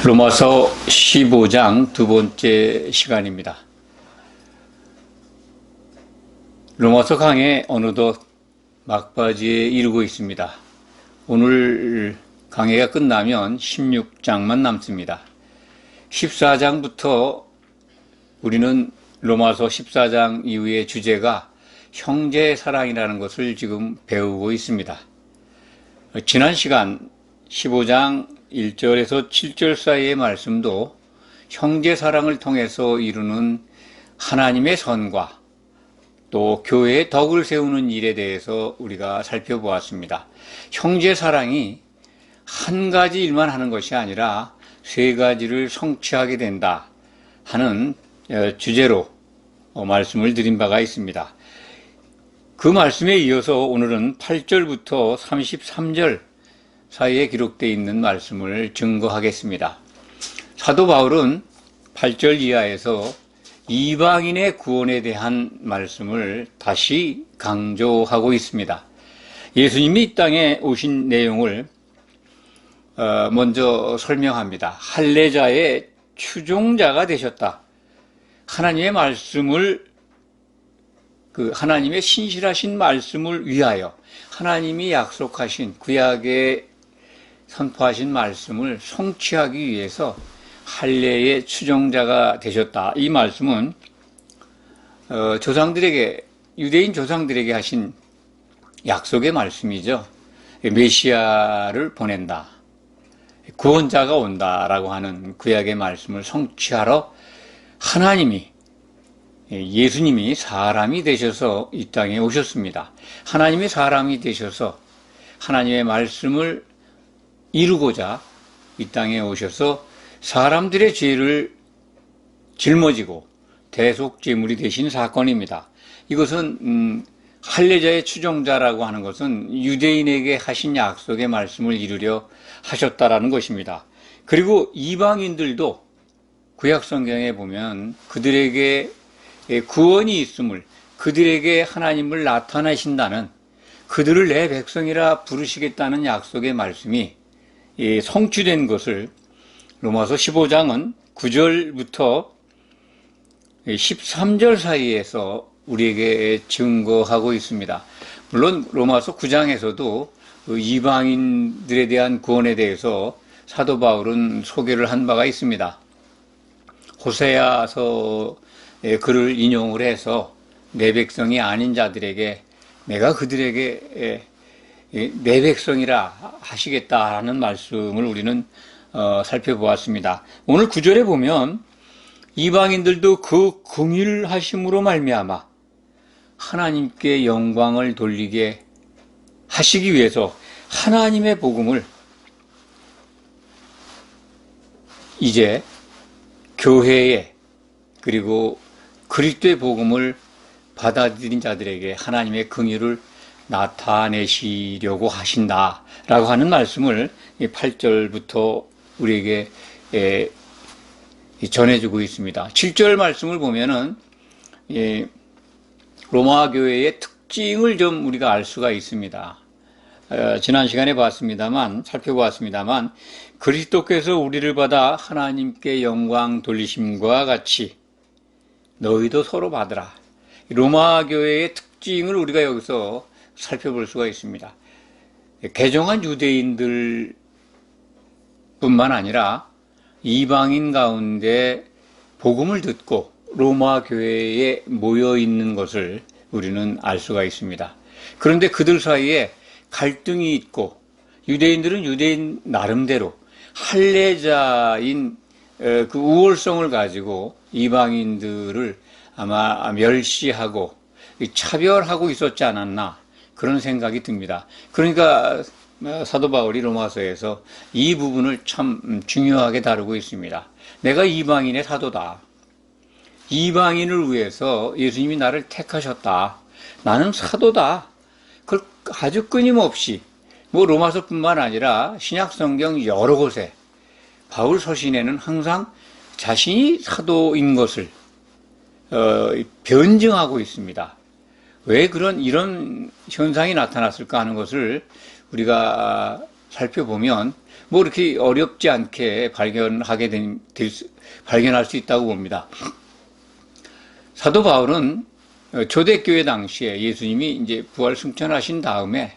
로마서 15장 두 번째 시간입니다. 로마서 강의 어느덧 막바지에 이르고 있습니다. 오늘 강의가 끝나면 16장만 남습니다. 14장부터 우리는 로마서 14장 이후의 주제가 형제 사랑이라는 것을 지금 배우고 있습니다. 지난 시간 15장 1절에서 7절 사이의 말씀도 형제 사랑을 통해서 이루는 하나님의 선과 또 교회의 덕을 세우는 일에 대해서 우리가 살펴보았습니다. 형제 사랑이 한 가지 일만 하는 것이 아니라 세 가지를 성취하게 된다 하는 주제로 말씀을 드린 바가 있습니다. 그 말씀에 이어서 오늘은 8절부터 33절 사이에 기록되어 있는 말씀을 증거하겠습니다. 사도 바울은 8절 이하에서 이방인의 구원에 대한 말씀을 다시 강조하고 있습니다. 예수님이 이 땅에 오신 내용을 먼저 설명합니다. 할례자의 추종자가 되셨다. 하나님의 말씀을 하나님의 신실하신 말씀을 위하여 하나님이 약속하신 구약의 선포하신 말씀을 성취하기 위해서 할례의 추종자가 되셨다. 이 말씀은 유대인 조상들에게 하신 약속의 말씀이죠. 메시아를 보낸다, 구원자가 온다라고 하는 구약의 말씀을 성취하러 하나님이, 예수님이 사람이 되셔서 이 땅에 오셨습니다. 하나님이 사람이 되셔서 하나님의 말씀을 이루고자 이 땅에 오셔서 사람들의 죄를 짊어지고 대속제물이 되신 사건입니다. 이것은 할례자의 추종자라고 하는 것은 유대인에게 하신 약속의 말씀을 이루려 하셨다라는 것입니다. 그리고 이방인들도 구약성경에 보면 그들에게 구원이 있음을, 그들에게 하나님을 나타내신다는, 그들을 내 백성이라 부르시겠다는 약속의 말씀이 성취된 것을 로마서 15장은 9절부터 13절 사이에서 우리에게 증거하고 있습니다. 물론 로마서 9장에서도 이방인들에 대한 구원에 대해서 사도 바울은 소개를 한 바가 있습니다. 호세아서의 글을 인용을 해서 내 백성이 아닌 자들에게 내가 그들에게 내 백성이라 하시겠다는 말씀을 우리는 살펴보았습니다. 오늘 9절에 보면 이방인들도 그 긍휼하심으로 말미암아 하나님께 영광을 돌리게 하시기 위해서 하나님의 복음을 이제 교회에, 그리고 그리스도의 복음을 받아들인 자들에게 하나님의 긍휼을 나타내시려고 하신다라고 하는 말씀을 8절부터 우리에게 전해주고 있습니다. 7절 말씀을 보면은 로마 교회의 특징을 좀 우리가 알 수가 있습니다. 지난 시간에 살펴보았습니다만 그리스도께서 우리를 받아 하나님께 영광 돌리심과 같이 너희도 서로 받으라. 로마 교회의 특징을 우리가 여기서 살펴볼 수가 있습니다. 개종한 유대인들 뿐만 아니라 이방인 가운데 복음을 듣고 로마 교회에 모여 있는 것을 우리는 알 수가 있습니다. 그런데 그들 사이에 갈등이 있고 유대인들은 유대인 나름대로 할례자인 그 우월성을 가지고 이방인들을 아마 멸시하고 차별하고 있었지 않았나, 그런 생각이 듭니다. 그러니까 사도 바울이 로마서에서 이 부분을 참 중요하게 다루고 있습니다. 내가 이방인의 사도다. 이방인을 위해서 예수님이 나를 택하셨다. 나는 사도다. 그걸 아주 끊임없이 로마서뿐만 아니라 신약성경 여러 곳에 바울 서신에는 항상 자신이 사도인 것을 변증하고 있습니다. 왜 이런 현상이 나타났을까 하는 것을 우리가 살펴보면 뭐 이렇게 어렵지 않게 발견할 수 있다고 봅니다. 사도 바울은 초대교회 당시에 예수님이 이제 부활 승천하신 다음에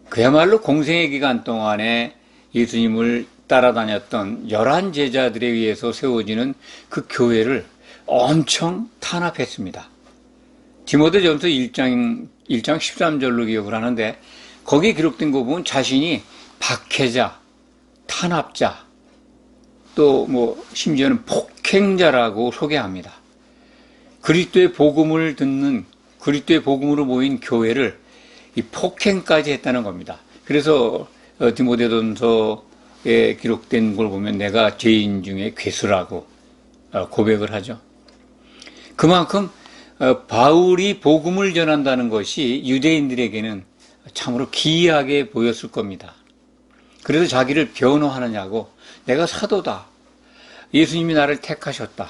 그야말로 공생의 기간 동안에 예수님을 따라다녔던 11 제자들에 의해서 세워지는 그 교회를 엄청 탄압했습니다. 디모데전서 1장 13절로 기억을 하는데 거기에 기록된 거 보면 자신이 박해자, 탄압자, 또 뭐 심지어는 폭행자라고 소개합니다. 그리스도의 복음을 듣는 그리스도의 복음으로 모인 교회를 이 폭행까지 했다는 겁니다. 그래서 디모데전서에 기록된 걸 보면 내가 죄인 중에 괴수라고 고백을 하죠. 그만큼 바울이 복음을 전한다는 것이 유대인들에게는 참으로 기이하게 보였을 겁니다. 그래서 자기를 변호하느냐고 내가 사도다. 예수님이 나를 택하셨다.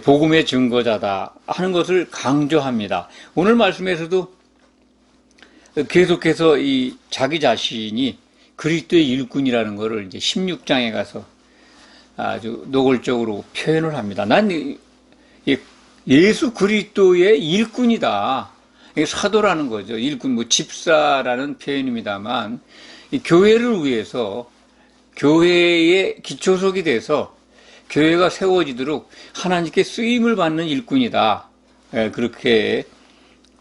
복음의 증거자다 하는 것을 강조합니다. 오늘 말씀에서도 계속해서 이 자기 자신이 그리스도의 일꾼이라는 것을 이제 16장에 가서 아주 노골적으로 표현을 합니다. 난 예수 그리스도의 일꾼이다. 사도라는 거죠. 일꾼, 뭐 집사라는 표현입니다만, 이 교회를 위해서 교회의 기초석이 돼서 교회가 세워지도록 하나님께 쓰임을 받는 일꾼이다. 그렇게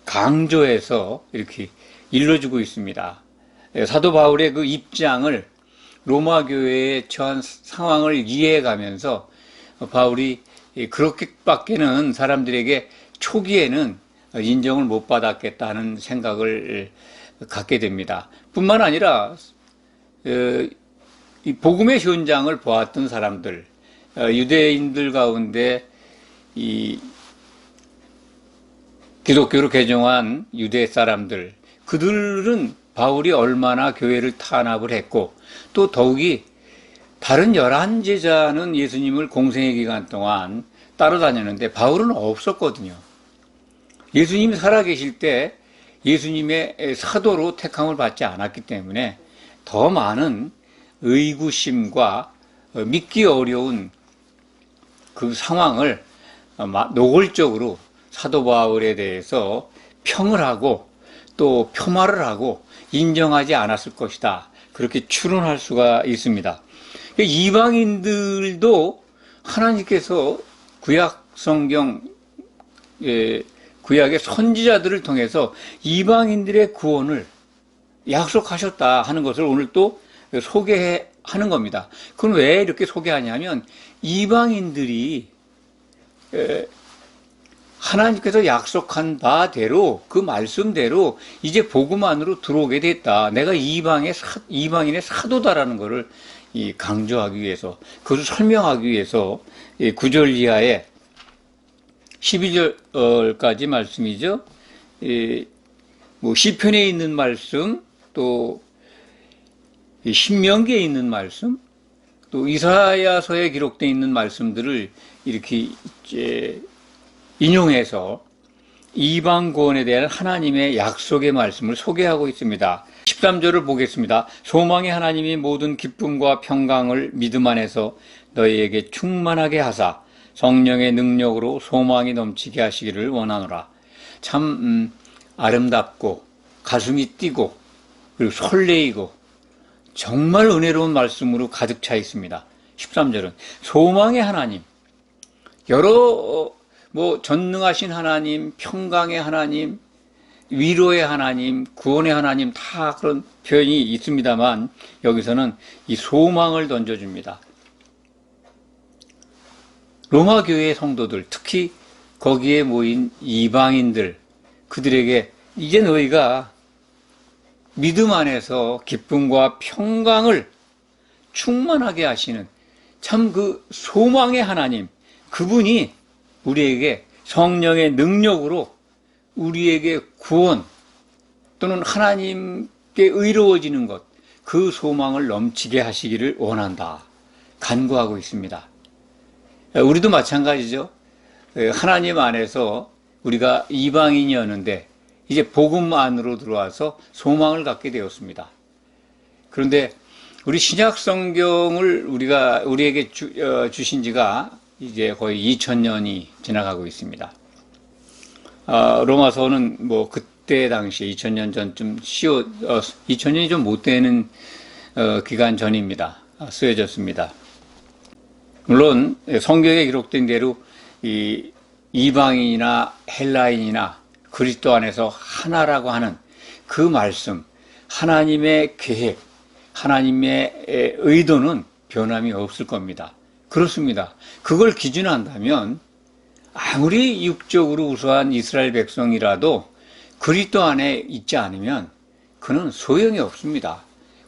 강조해서 이렇게 일러주고 있습니다. 사도 바울의 그 입장을 로마 교회에 처한 상황을 이해해가면서 바울이 그렇게밖에는 사람들에게 초기에는 인정을 못 받았겠다는 생각을 갖게 됩니다. 뿐만 아니라 이 복음의 현장을 보았던 사람들, 유대인들 가운데 이 기독교로 개종한 유대 사람들, 그들은 바울이 얼마나 교회를 탄압을 했고 또 더욱이 다른 11 제자는 예수님을 공생의 기간 동안 따라다녔는데 바울은 없었거든요. 예수님이 살아계실 때 예수님의 사도로 택함을 받지 않았기 때문에 더 많은 의구심과 믿기 어려운 그 상황을 노골적으로 사도 바울에 대해서 평을 하고 또 폄하를 하고 인정하지 않았을 것이다. 그렇게 추론할 수가 있습니다. 이방인들도 하나님께서 구약 성경, 구약의 선지자들을 통해서 이방인들의 구원을 약속하셨다 하는 것을 오늘 또 소개하는 겁니다. 그건 왜 이렇게 소개하냐면 이방인들이 하나님께서 약속한 바대로 그 말씀대로 이제 복음 안으로 들어오게 됐다. 내가 이방인의 사도다라는 것을 강조하기 위해서, 그것을 설명하기 위해서 9절 이하에 12절까지 말씀이죠. 뭐 시편에 있는 말씀, 또 신명기에 있는 말씀, 또 이사야서에 기록되어 있는 말씀들을 이렇게 이제 인용해서 이방 구원에 대한 하나님의 약속의 말씀을 소개하고 있습니다. 13절을 보겠습니다. 소망의 하나님이 모든 기쁨과 평강을 믿음 안에서 너희에게 충만하게 하사 성령의 능력으로 소망이 넘치게 하시기를 원하노라. 참 아름답고 가슴이 뛰고 그리고 설레이고 정말 은혜로운 말씀으로 가득 차 있습니다. 13절은 소망의 하나님, 여러 전능하신 하나님, 평강의 하나님, 위로의 하나님, 구원의 하나님 다 그런 표현이 있습니다만 여기서는 이 소망을 던져줍니다. 로마 교회의 성도들, 특히 거기에 모인 이방인들, 그들에게 이제 너희가 믿음 안에서 기쁨과 평강을 충만하게 하시는 참 그 소망의 하나님, 그분이 우리에게 성령의 능력으로 우리에게 구원 또는 하나님께 의로워지는 것, 그 소망을 넘치게 하시기를 원한다. 간구하고 있습니다. 우리도 마찬가지죠. 하나님 안에서 우리가 이방인이었는데 이제 복음 안으로 들어와서 소망을 갖게 되었습니다. 그런데 우리 신약 성경을 우리에게 주신 지가 이제 거의 2000년이 지나가고 있습니다. 로마서는 뭐 그때 당시에 2000년 전쯤 2000년이 좀 못 되는 기간 전입니다. 쓰여졌습니다. 물론 성경에 기록된 대로 이 이방인이나 헬라인이나 그리스도 안에서 하나라고 하는 그 말씀, 하나님의 계획, 하나님의 의도는 변함이 없을 겁니다. 그렇습니다. 그걸 기준한다면 아무리 육적으로 우수한 이스라엘 백성이라도 그리스도 안에 있지 않으면 그는 소용이 없습니다.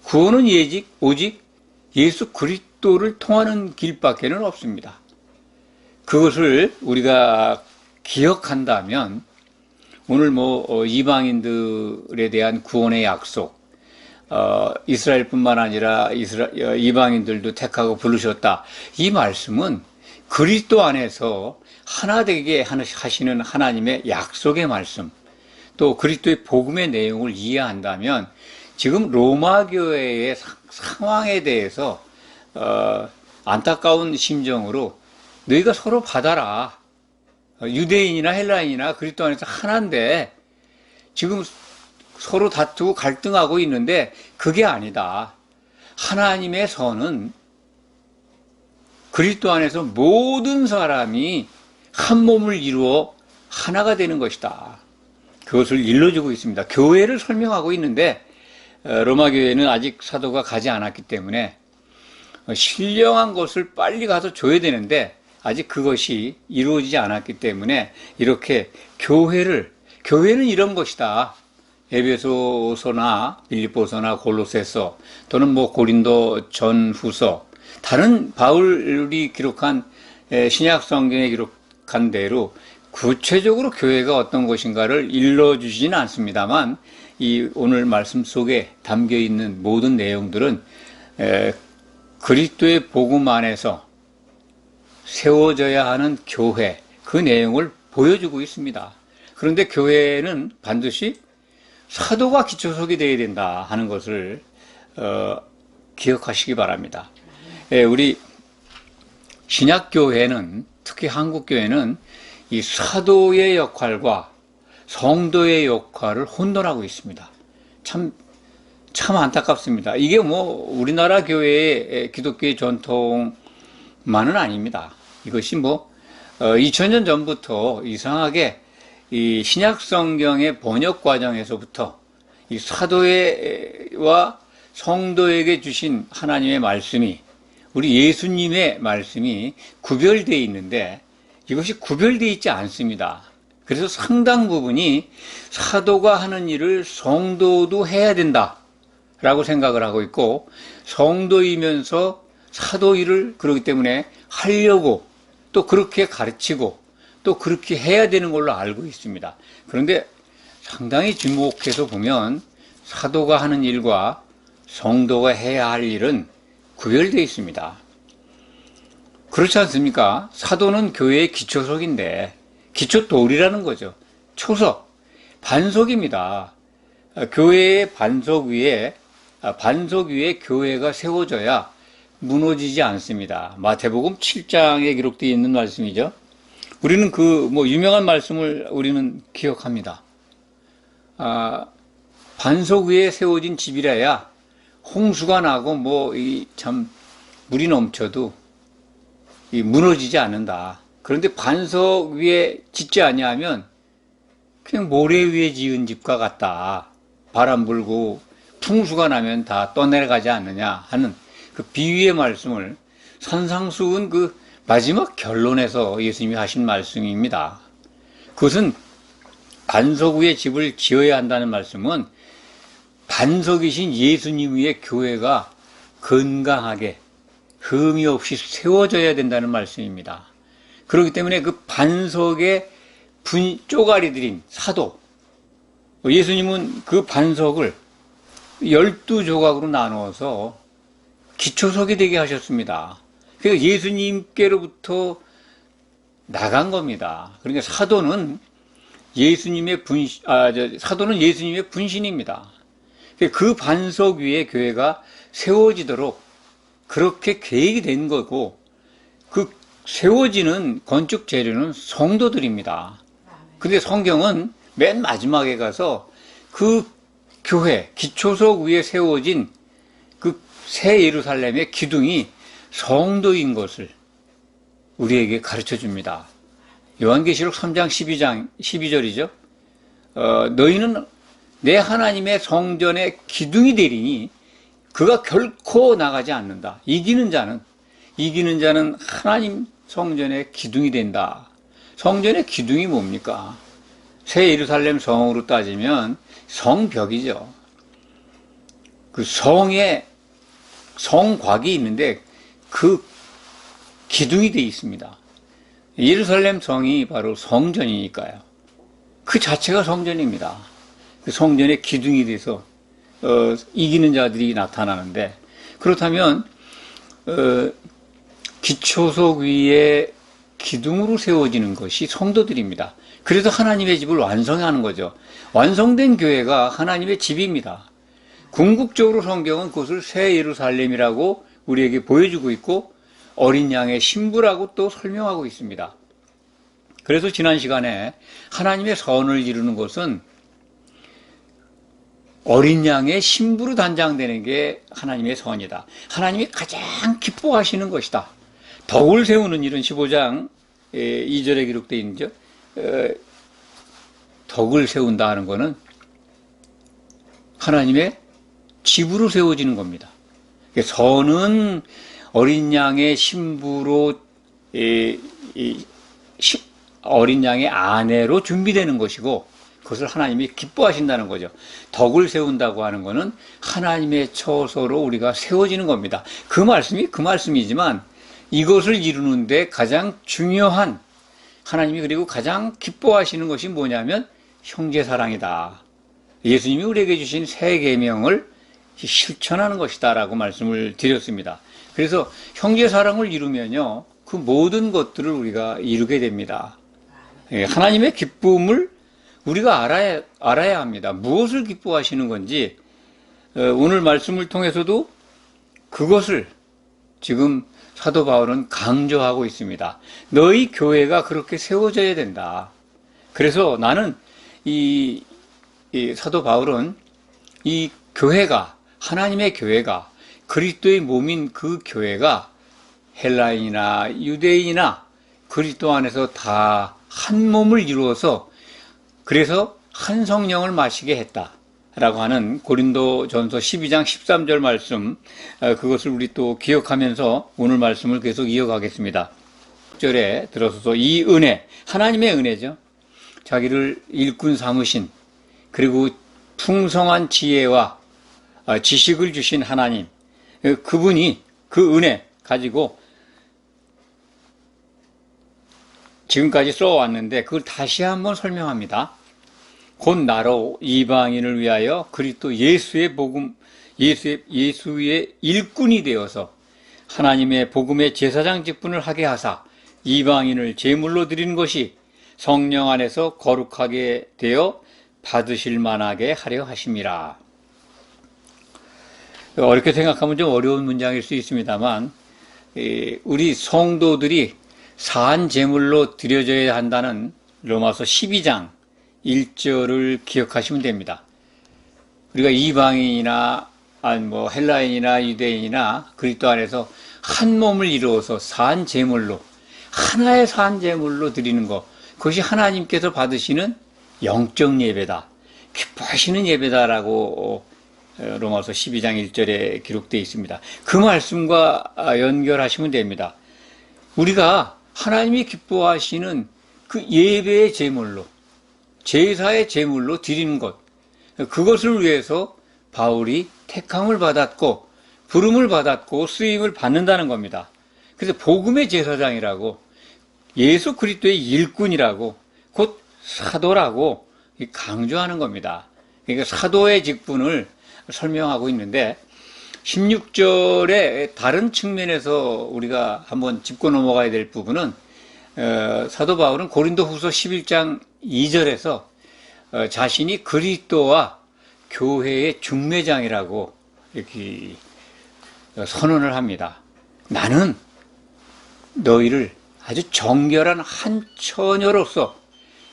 구원은 오직 예수 그리스도를 통하는 길밖에는 없습니다. 그것을 우리가 기억한다면 오늘 이방인들에 대한 구원의 약속, 이스라엘뿐만 아니라 이방인들도 택하고 부르셨다. 이 말씀은 그리스도 안에서 하나 되게 하시는 하나님의 약속의 말씀, 또 그리스도의 복음의 내용을 이해한다면 지금 로마 교회의 상황에 대해서 안타까운 심정으로 너희가 서로 받아라. 유대인이나 헬라인이나 그리스도 안에서 하나인데 지금 서로 다투고 갈등하고 있는데 그게 아니다. 하나님의 선은 그리스도 안에서 모든 사람이 한 몸을 이루어 하나가 되는 것이다. 그것을 일러주고 있습니다. 교회를 설명하고 있는데 로마 교회는 아직 사도가 가지 않았기 때문에 신령한 것을 빨리 가서 줘야 되는데 아직 그것이 이루어지지 않았기 때문에 이렇게 교회는 이런 것이다. 에베소서나 빌립보서나 골로새서 또는 고린도 전후서 다른 바울이 기록한 신약 성경에 기록한 대로 구체적으로 교회가 어떤 것인가를 일러주지는 않습니다만 이 오늘 말씀 속에 담겨 있는 모든 내용들은 그리스도의 복음 안에서 세워져야 하는 교회, 그 내용을 보여주고 있습니다. 그런데 교회는 반드시 사도가 기초석이 되어야 된다 하는 것을 기억하시기 바랍니다. 우리 신약교회는, 특히 한국교회는 이 사도의 역할과 성도의 역할을 혼돈하고 있습니다. 참 안타깝습니다. 이게 우리나라 교회의 기독교의 전통만은 아닙니다. 이것이 2000년 전부터 이상하게 이 신약 성경의 번역 과정에서부터 이 사도와 성도에게 주신 하나님의 말씀이, 우리 예수님의 말씀이 구별되어 있는데 이것이 구별되어 있지 않습니다. 그래서 상당 부분이 사도가 하는 일을 성도도 해야 된다라고 생각을 하고 있고, 성도이면서 사도 일을 그렇기 때문에 하려고 또 그렇게 가르치고 또 그렇게 해야 되는 걸로 알고 있습니다. 그런데 상당히 주목해서 보면 사도가 하는 일과 성도가 해야 할 일은 구별되어 있습니다. 그렇지 않습니까? 사도는 교회의 기초석인데, 기초돌이라는 거죠. 초석, 반석입니다. 교회의 반석 위에 교회가 세워져야 무너지지 않습니다. 마태복음 7장에 기록되어 있는 말씀이죠. 우리는 유명한 말씀을 우리는 기억합니다. 반석 위에 세워진 집이라야 홍수가 나고 물이 넘쳐도 무너지지 않는다. 그런데 반석 위에 짓지 아니하면 그냥 모래 위에 지은 집과 같다. 바람 불고 풍수가 나면 다 떠내려가지 않느냐 하는 그 비유의 말씀을 산상수훈 그 마지막 결론에서 예수님이 하신 말씀입니다. 그것은 반석 위에 집을 지어야 한다는 말씀은 반석이신 예수님 위에 교회가 건강하게 흠이 없이 세워져야 된다는 말씀입니다. 그렇기 때문에 그 반석에 쪼가리들인 사도, 예수님은 그 반석을 12조각으로 나누어서 기초석이 되게 하셨습니다. 그러니까 예수님께로부터 나간 겁니다. 그러니까 사도는 예수님의 사도는 예수님의 분신입니다. 그 반석 위에 교회가 세워지도록 그렇게 계획이 된 거고, 그 세워지는 건축 재료는 성도들입니다. 근데 성경은 맨 마지막에 가서 그 교회, 기초석 위에 세워진 그 새 예루살렘의 기둥이 성도인 것을 우리에게 가르쳐 줍니다. 요한계시록 3장 12절이죠. 너희는 내 하나님의 성전의 기둥이 되리니 그가 결코 나가지 않는다. 이기는 자는 하나님 성전의 기둥이 된다. 성전의 기둥이 뭡니까? 새 예루살렘 성으로 따지면 성벽이죠. 그 성곽이 있는데 그 기둥이 되어 있습니다. 예루살렘 성이 바로 성전이니까요. 그 자체가 성전입니다. 그 성전의 기둥이 돼서 이기는 자들이 나타나는데, 그렇다면 기초석 위에 기둥으로 세워지는 것이 성도들입니다. 그래서 하나님의 집을 완성하는 거죠. 완성된 교회가 하나님의 집입니다. 궁극적으로 성경은 그것을 새 예루살렘이라고 우리에게 보여주고 있고 어린 양의 신부라고 또 설명하고 있습니다. 그래서 지난 시간에 하나님의 선을 이루는 것은 어린 양의 신부로 단장되는 게 하나님의 선이다. 하나님이 가장 기뻐하시는 것이다. 덕을 세우는 일은 15장 2절에 기록되어 있는죠. 덕을 세운다 하는 것은 하나님의 집으로 세워지는 겁니다. 선은 어린 양의 신부로, 어린 양의 아내로 준비되는 것이고, 그것을 하나님이 기뻐하신다는 거죠. 덕을 세운다고 하는 것은 하나님의 처소로 우리가 세워지는 겁니다. 그 말씀이지만 이것을 이루는데 가장 중요한, 하나님이 그리고 가장 기뻐하시는 것이 뭐냐면 형제사랑이다. 예수님이 우리에게 주신 새 계명을 실천하는 것이다 라고 말씀을 드렸습니다. 그래서 형제사랑을 이루면요, 그 모든 것들을 우리가 이루게 됩니다. 하나님의 기쁨을 우리가 알아야 합니다. 무엇을 기뻐하시는 건지, 오늘 말씀을 통해서도 그것을 지금 사도 바울은 강조하고 있습니다. 너희 교회가 그렇게 세워져야 된다. 그래서 나는 이 사도 바울은 이 교회가, 하나님의 교회가, 그리스도의 몸인 그 교회가 헬라인이나 유대인이나 그리스도 안에서 다 한 몸을 이루어서, 그래서 한 성령을 마시게 했다라고 하는 고린도전서 12장 13절 말씀, 그것을 우리 또 기억하면서 오늘 말씀을 계속 이어가겠습니다. 6절에 들어서서 이 은혜, 하나님의 은혜죠. 자기를 일꾼 삼으신, 그리고 풍성한 지혜와 지식을 주신 하나님, 그분이 그 은혜 가지고 지금까지 써왔는데 그걸 다시 한번 설명합니다. 곧 나로 이방인을 위하여 그리스도 예수의 복음, 예수의 일꾼이 되어서 하나님의 복음의 제사장 직분을 하게 하사 이방인을 제물로 드리는 것이 성령 안에서 거룩하게 되어 받으실 만하게 하려 하심이라. 어렵게 생각하면 좀 어려운 문장일 수 있습니다만, 우리 성도들이 사한 제물로 드려져야 한다는 로마서 12장 1절을 기억하시면 됩니다. 우리가 이방인이나 헬라인이나 유대인이나 그리스도 안에서 한 몸을 이루어서 사한 제물로, 하나의 사한 제물로 드리는 것, 그것이 하나님께서 받으시는 영적 예배다, 기뻐하시는 예배다라고 로마서 12장 1절에 기록되어 있습니다. 그 말씀과 연결하시면 됩니다. 우리가 하나님이 기뻐하시는 그 예배의 제물로, 제사의 제물로 드리는 것, 그것을 위해서 바울이 택함을 받았고 부름을 받았고 쓰임을 받는다는 겁니다. 그래서 복음의 제사장이라고, 예수 그리스도의 일꾼이라고, 곧 사도라고 강조하는 겁니다. 그러니까 사도의 직분을 설명하고 있는데, 16절의 다른 측면에서 우리가 한번 짚고 넘어가야 될 부분은, 사도 바울은 고린도 후서 11장 2절에서 자신이 그리스도와 교회의 중매장이라고 이렇게 선언을 합니다. 나는 너희를 아주 정결한 한 처녀로서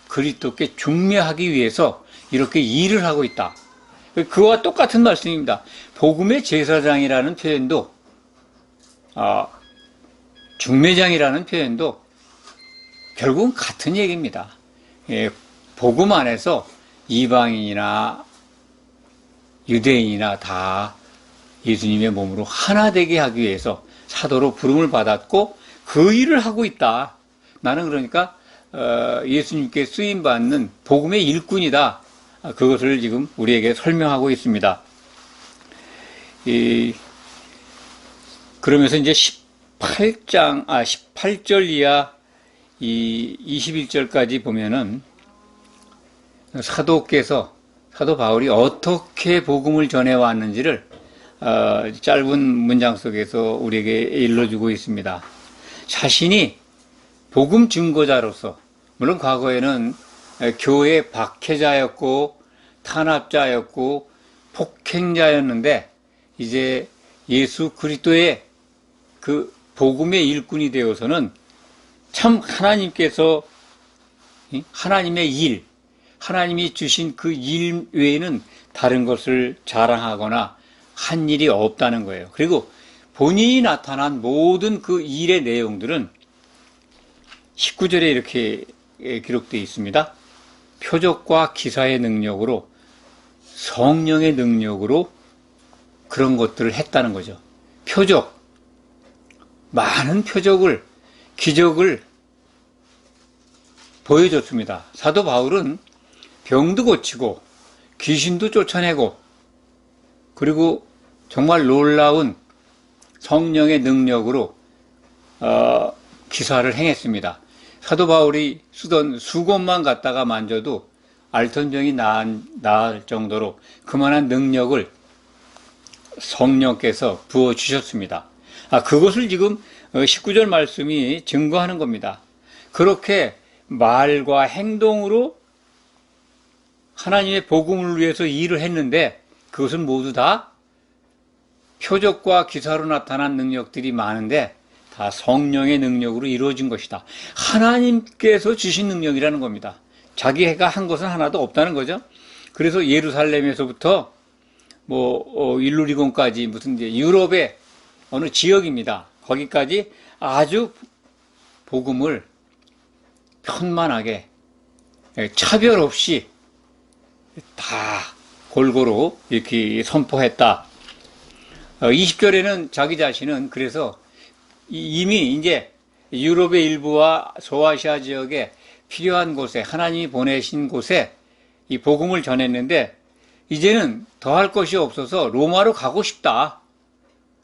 그리스도께 중매하기 위해서 이렇게 일을 하고 있다. 그와 똑같은 말씀입니다. 복음의 제사장이라는 표현도 중매장이라는 표현도 결국은 같은 얘기입니다. 복음 안에서 이방인이나 유대인이나 다 예수님의 몸으로 하나 되게 하기 위해서 사도로 부름을 받았고 그 일을 하고 있다. 나는 그러니까 예수님께 쓰임받는 복음의 일꾼이다. 그것을 지금 우리에게 설명하고 있습니다. 그러면서 이제 18절 이하 21절까지 보면은 사도 바울이 어떻게 복음을 전해왔는지를 짧은 문장 속에서 우리에게 일러주고 있습니다. 자신이 복음 증거자로서, 물론 과거에는 교회 박해자였고 탄압자였고 폭행자였는데 이제 예수 그리스도의 그 복음의 일꾼이 되어서는 참 하나님께서 하나님의 일, 하나님이 주신 그 일 외에는 다른 것을 자랑하거나 한 일이 없다는 거예요. 그리고 본인이 나타난 모든 그 일의 내용들은 19절에 이렇게 기록되어 있습니다. 표적과 기사의 능력으로, 성령의 능력으로 그런 것들을 했다는 거죠. 표적, 많은 표적을, 기적을 보여줬습니다. 사도 바울은 병도 고치고 귀신도 쫓아내고 그리고 정말 놀라운 성령의 능력으로 기사를 행했습니다. 사도 바울이 쓰던 수건만 갖다가 만져도 앓던 병이 나을 정도로 그만한 능력을 성령께서 부어주셨습니다. 그것을 지금 19절 말씀이 증거하는 겁니다. 그렇게 말과 행동으로 하나님의 복음을 위해서 일을 했는데 그것은 모두 다 표적과 기사로 나타난 능력들이 많은데 다 성령의 능력으로 이루어진 것이다. 하나님께서 주신 능력이라는 겁니다. 자기가 한 것은 하나도 없다는 거죠. 그래서 예루살렘에서부터 일루리곤까지 무슨 유럽의 어느 지역입니다. 거기까지 아주 복음을 편만하게 차별 없이 다 골고루 이렇게 선포했다. 20절에는 자기 자신은 그래서 이미 이제 유럽의 일부와 소아시아 지역에 필요한 곳에 하나님이 보내신 곳에 이 복음을 전했는데 이제는 더할 것이 없어서 로마로 가고 싶다.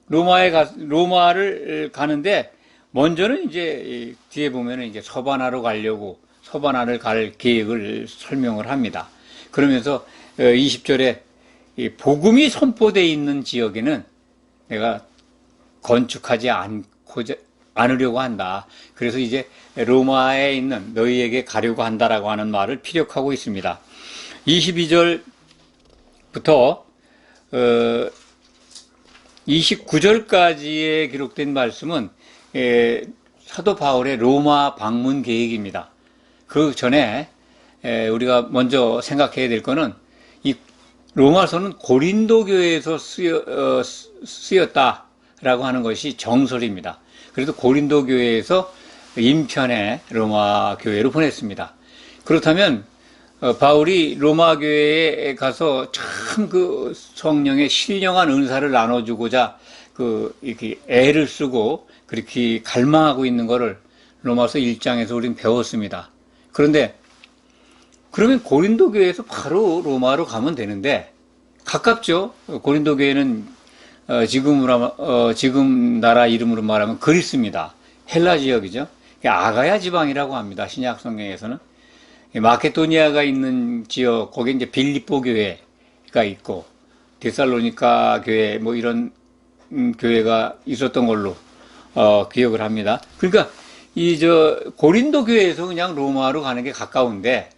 로마를 가는데 먼저는 이제 뒤에 보면은 이제 서바나로 가려고 서바나를 갈 계획을 설명을 합니다. 그러면서 20절에 복음이 선포되어 있는 지역에는 내가 건축하지 않으려고 한다. 그래서 이제 로마에 있는 너희에게 가려고 한다라고 하는 말을 피력하고 있습니다. 22절부터 29절까지에 기록된 말씀은 사도 바울의 로마 방문 계획입니다. 그 전에 우리가 먼저 생각해야 될 거는 이 로마서는 고린도 교회에서 쓰였다라고 하는 것이 정설입니다. 그래서 고린도 교회에서 인편에 로마 교회로 보냈습니다. 그렇다면 바울이 로마 교회에 가서 참 그 성령의 신령한 은사를 나눠주고자 이렇게 애를 쓰고 그렇게 갈망하고 있는 것을 로마서 1장에서 우리는 배웠습니다. 그런데 그러면 고린도 교회에서 바로 로마로 가면 되는데 가깝죠. 고린도 교회는 지금 나라 이름으로 말하면 그리스입니다. 헬라 지역이죠. 아가야 지방이라고 합니다. 신약 성경에서는. 마케도니아가 있는 지역, 거기 이제 빌립보 교회가 있고, 데살로니가 교회, 이런 교회가 있었던 걸로, 기억을 합니다. 그러니까, 고린도 교회에서 그냥 로마로 가는 게 가까운데,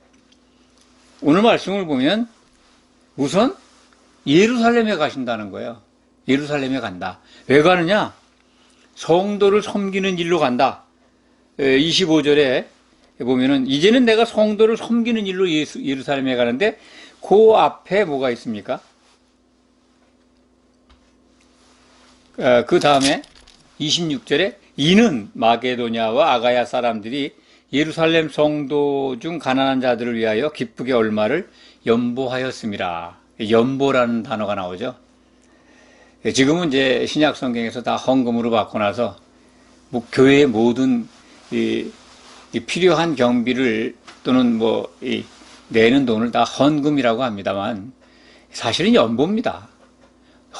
오늘 말씀을 보면 우선 예루살렘에 가신다는 거예요. 예루살렘에 간다. 왜 가느냐? 성도를 섬기는 일로 간다. 25절에 보면은 이제는 내가 성도를 섬기는 일로 예루살렘에 가는데 그 앞에 뭐가 있습니까? 그 다음에 26절에 이는 마게도냐와 아가야 사람들이 예루살렘 성도 중 가난한 자들을 위하여 기쁘게 얼마를 연보하였습니다. 연보라는 단어가 나오죠. 지금은 이제 신약 성경에서 다 헌금으로 받고 나서 뭐 교회의 모든 이 필요한 경비를 또는 내는 돈을 다 헌금이라고 합니다만 사실은 연보입니다.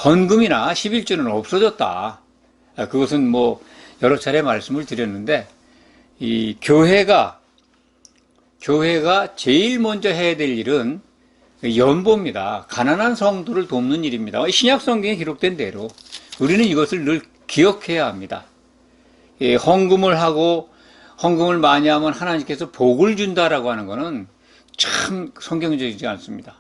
헌금이나 11조는 없어졌다. 그것은 여러 차례 말씀을 드렸는데 이 교회가 제일 먼저 해야 될 일은 연보입니다. 가난한 성도를 돕는 일입니다. 신약 성경에 기록된 대로 우리는 이것을 늘 기억해야 합니다. 헌금을 하고 헌금을 많이 하면 하나님께서 복을 준다라고 하는 것은 참 성경적이지 않습니다.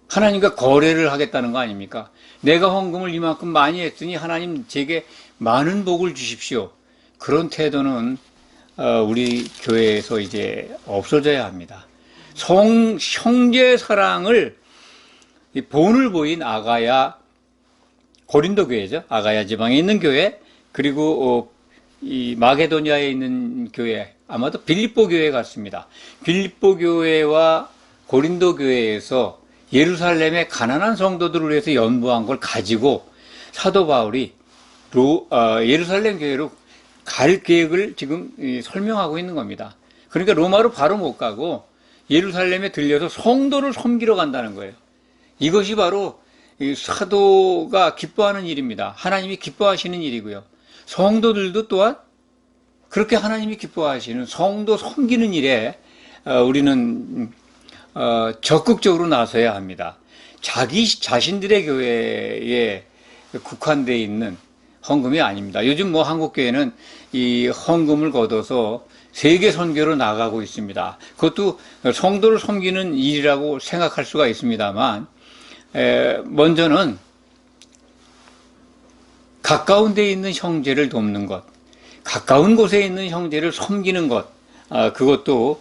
하나님과 거래를 하겠다는 거 아닙니까? 내가 헌금을 이만큼 많이 했으니 하나님 제게 많은 복을 주십시오. 그런 태도는 우리 교회에서 이제 없어져야 합니다. 형제 사랑을 본을 보인 아가야 고린도 교회죠. 아가야 지방에 있는 교회, 그리고 이 마게도냐에 있는 교회, 아마도 빌립보 교회 같습니다. 빌립보 교회와 고린도 교회에서 예루살렘의 가난한 성도들을 위해서 연보한 걸 가지고 사도 바울이 예루살렘 교회로 갈 계획을 지금 설명하고 있는 겁니다. 그러니까 로마로 바로 못 가고 예루살렘에 들려서 성도를 섬기러 간다는 거예요. 이것이 바로 사도가 기뻐하는 일입니다. 하나님이 기뻐하시는 일이고요. 성도들도 또한 그렇게 하나님이 기뻐하시는 성도 섬기는 일에 우리는 적극적으로 나서야 합니다. 자기 자신들의 교회에 국한되어 있는 헌금이 아닙니다. 요즘 한국 교회는 이 헌금을 걷어서 세계 선교로 나가고 있습니다. 그것도 성도를 섬기는 일이라고 생각할 수가 있습니다만, 먼저는 가까운 데 있는 형제를 돕는 것, 가까운 곳에 있는 형제를 섬기는 것, 그것도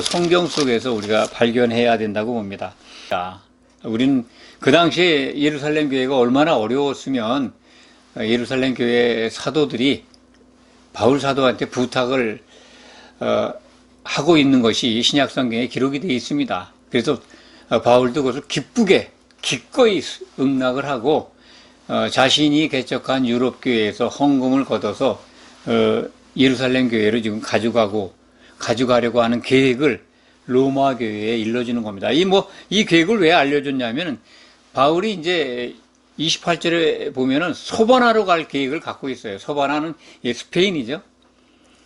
성경 속에서 우리가 발견해야 된다고 봅니다. 우리는 그 당시에 예루살렘 교회가 얼마나 어려웠으면 예루살렘 교회 사도들이 바울 사도한테 부탁을 하고 있는 것이 신약 성경에 기록이 되어 있습니다. 그래서 바울도 그것을 기쁘게 기꺼이 응낙을 하고 자신이 개척한 유럽 교회에서 헌금을 걷어서 예루살렘 교회로 지금 가져가려고 하는 계획을 로마 교회에 일러주는 겁니다. 이 계획을 왜 알려줬냐면은 바울이 이제 28절에 보면은 소바나로 갈 계획을 갖고 있어요. 소바나는 스페인이죠.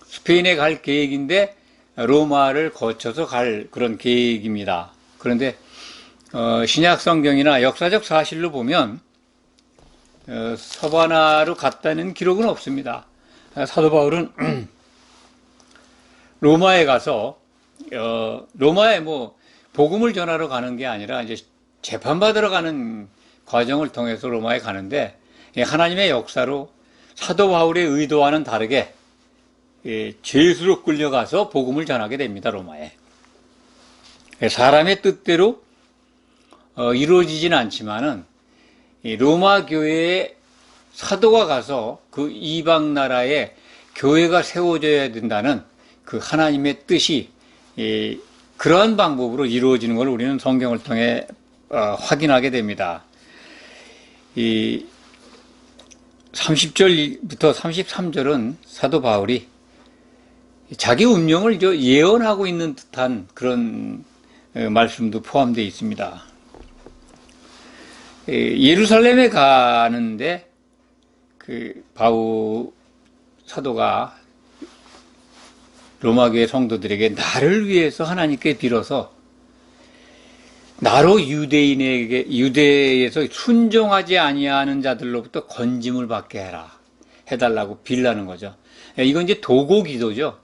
스페인에 갈 계획인데 로마를 거쳐서 갈 그런 계획입니다. 그런데 신약 성경이나 역사적 사실로 보면 서바나로 갔다는 기록은 없습니다. 사도 바울은 로마에 가서 로마에 복음을 전하러 가는 게 아니라 이제 재판받으러 가는 과정을 통해서 로마에 가는데 하나님의 역사로 사도 바울의 의도와는 다르게 죄수로 끌려가서 복음을 전하게 됩니다. 로마에. 사람의 뜻대로 이루어지진 않지만은 로마 교회에 사도가 가서 그 이방 나라에 교회가 세워져야 된다는 그 하나님의 뜻이 그러한 방법으로 이루어지는 걸 우리는 성경을 통해 확인하게 됩니다. 이 30절부터 33절은 사도 바울이 자기 운명을 예언하고 있는 듯한 그런 말씀도 포함되어 있습니다. 예루살렘에 가는데 그 바울 사도가 로마교회 성도들에게 나를 위해서 하나님께 빌어서 나로 유대에서 순종하지 아니하는 자들로부터 건짐을 받게 해달라고 빌라는 거죠. 이건 이제 도고 기도죠.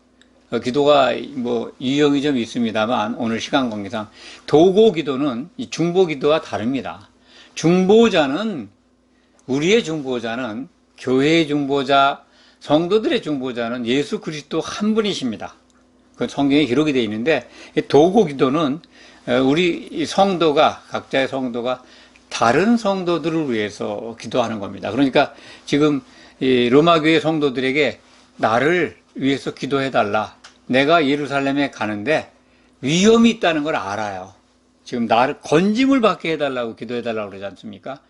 기도가 뭐 유형이 좀 있습니다만 오늘 시간 관계상 도고 기도는 이 중보 기도와 다릅니다. 중보자는 우리의 중보자는 교회의 중보자, 성도들의 중보자는 예수 그리스도 한 분이십니다. 그 성경에 기록이 되어 있는데 도고 기도는 우리 성도가 각자의 성도가 다른 성도들을 위해서 기도하는 겁니다. 그러니까 지금 이 로마교회 성도들에게 나를 위해서 기도해달라. 내가 예루살렘에 가는데 위험이 있다는 걸 알아요. 지금 나를 건짐을 받게 해달라고 기도해달라고 그러지 않습니까?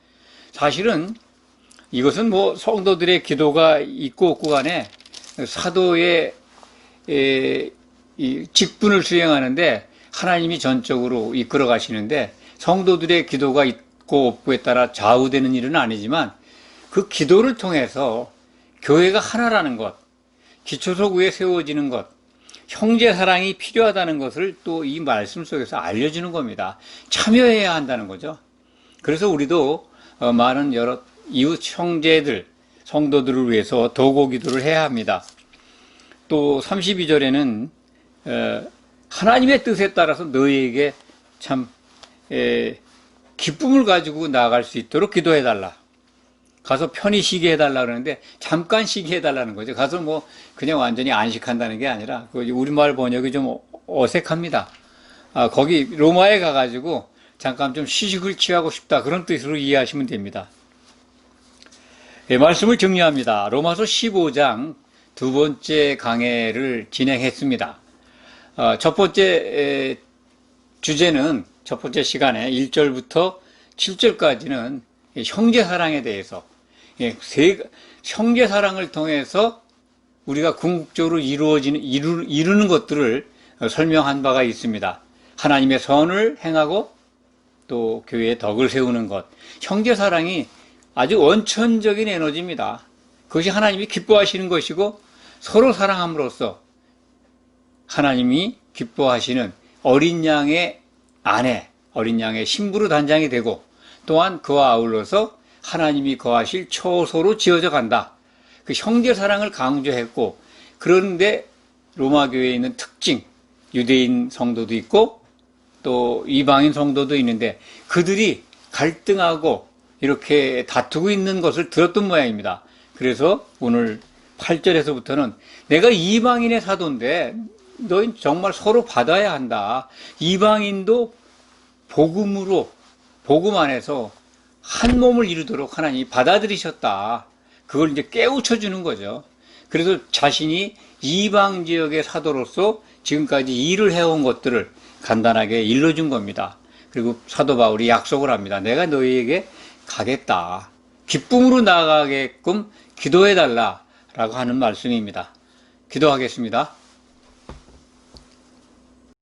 사실은 이것은 뭐 성도들의 기도가 있고 없고 간에 사도의 이 직분을 수행하는데 하나님이 전적으로 이끌어 가시는데 성도들의 기도가 있고 없고에 따라 좌우되는 일은 아니지만 그 기도를 통해서 교회가 하나라는 것, 기초석 위에 세워지는 것, 형제 사랑이 필요하다는 것을 또 이 말씀 속에서 알려주는 겁니다. 참여해야 한다는 거죠. 그래서 우리도 많은 여러 이웃 형제들, 성도들을 위해서 도고 기도를 해야 합니다. 또 32절에는 하나님의 뜻에 따라서 너희에게 참 기쁨을 가지고 나아갈 수 있도록 기도해달라. 가서 편히 쉬게 해달라 그러는데 잠깐 쉬게 해달라는 거죠. 가서 뭐 그냥 완전히 안식한다는 게 아니라 우리말 번역이 좀 어색합니다. 거기 로마에 가가지고 잠깐 좀 휴식을 취하고 싶다 그런 뜻으로 이해하시면 됩니다. 말씀을 정리합니다. 로마서 15장 두 번째 강해를 진행했습니다. 첫 번째 주제는 첫 번째 시간에 1절부터 7절까지는 형제 사랑에 대해서 형제 사랑을 통해서 우리가 궁극적으로 이루는 것들을 설명한 바가 있습니다. 하나님의 선을 행하고 또 교회의 덕을 세우는 것. 형제 사랑이 아주 원천적인 에너지입니다. 그것이 하나님이 기뻐하시는 것이고 서로 사랑함으로써 하나님이 기뻐하시는 어린 양의 아내, 어린 양의 신부로 단장이 되고 또한 그와 아울러서 하나님이 거하실 처소로 지어져 간다. 그 형제 사랑을 강조했고 그런데 로마 교회에 있는 특징, 유대인 성도도 있고 또 이방인 성도도 있는데 그들이 갈등하고 이렇게 다투고 있는 것을 들었던 모양입니다. 그래서 오늘 8절에서부터는 내가 이방인의 사도인데 너희 정말 서로 받아야 한다. 이방인도 복음 안에서 한 몸을 이루도록 하나님이 받아들이셨다. 그걸 이제 깨우쳐 주는 거죠. 그래서 자신이 이방 지역의 사도로서 지금까지 일을 해온 것들을 간단하게 일러준 겁니다. 그리고 사도 바울이 약속을 합니다. 내가 너희에게 가겠다. 기쁨으로 나아가게끔 기도해달라라고 하는 말씀입니다. 기도하겠습니다.